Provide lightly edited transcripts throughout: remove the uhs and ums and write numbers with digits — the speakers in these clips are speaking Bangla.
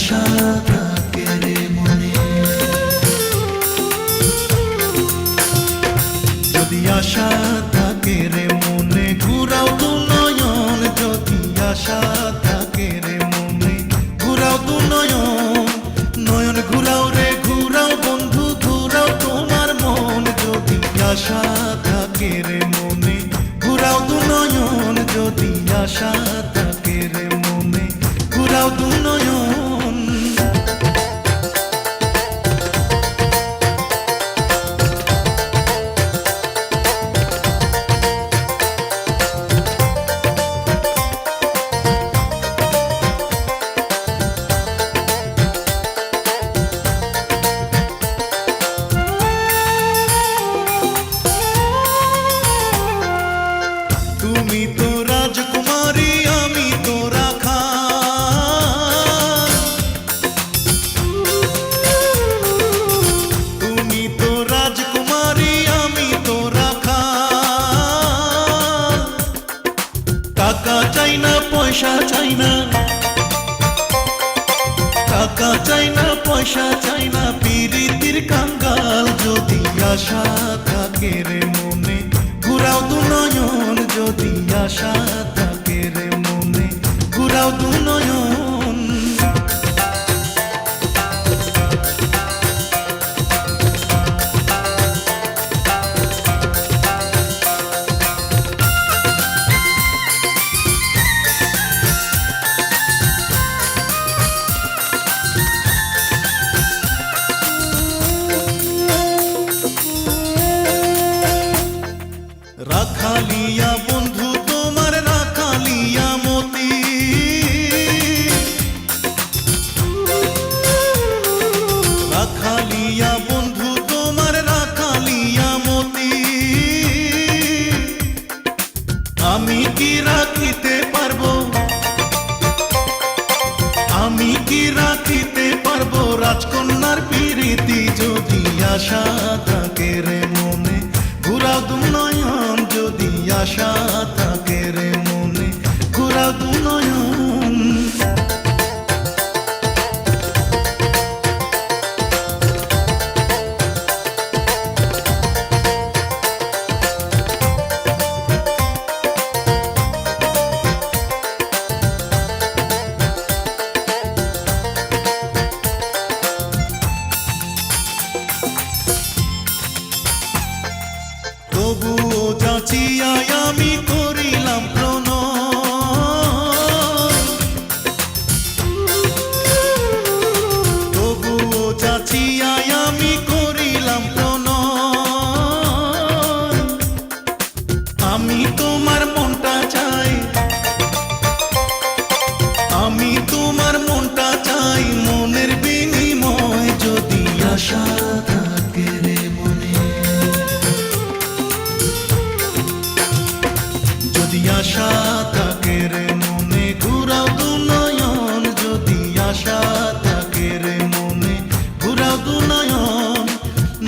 আশা থাকে রে মনে, যদি আশা থাকে রে মনে, ঘুরাও দু নয়ন, যদি আশা থাকে রে মনে, ঘুরাও দু নয়ন, নয়ন ঘুরাও রে ঘুরাও বন্ধু, ঘুরাও তোমার মন, যদি আশা থাকে রে মনে, ঘুরাও দু নয়ন, যদি আশা থাকে রে মনে, ঘুরাও দু নয়ন। তুমি তো রাজকুমারী, আমি তো রাখা, তুমি তো রাজকুমারী, আমি তো রাখা, টাকা চাই না পয়সা চাই না, টাকা চাই না পয়সা চাই না, পিরিতির কাঙ্গাল, যদি আশা থাকে রে মনে, ঘুরাও দু নয়ন, যদি আশা থাকে রে মনে, ঘুরাও দু নয়ন। রাখালিয়া বন্ধু তোমার, রাখালিয়া মতি, রাখালিয়া বন্ধু তোমার, রাখালিয়া মতি, আমি কি রাখিতে পারবো, আমি কি রাখিতে পারবো রাজকন্যার প্রীতি, যদি আশা থাকে রে মনে, ঘুরাও দু নয়ন, যদি আশা থাকে রে মনে, ঘুরাও দু নয়ন। তবুও যাচিয়াই আমি করিলাম প্রণয়, তবুও যাচিয়াই আমি করিলাম প্রণয়, আমি তোমার মনটা চাই, আমি তোমার মনটা চাই, মনের বিনিময়, যদি আশা থাকে রে মনে, যদি আশা থাকে রে মনে, ঘুরাও দু নয়ন, যদি আশা থাকে রে মনে, ঘুরাও দু নয়ন,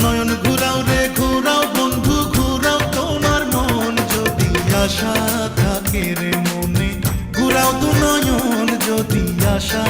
নয়ন ঘুরাও রে ঘুরাও বন্ধু, ঘুরাও তোমার মন, যদি আশা থাকে রে মনে, ঘুরাও দু নয়ন, যদি আশা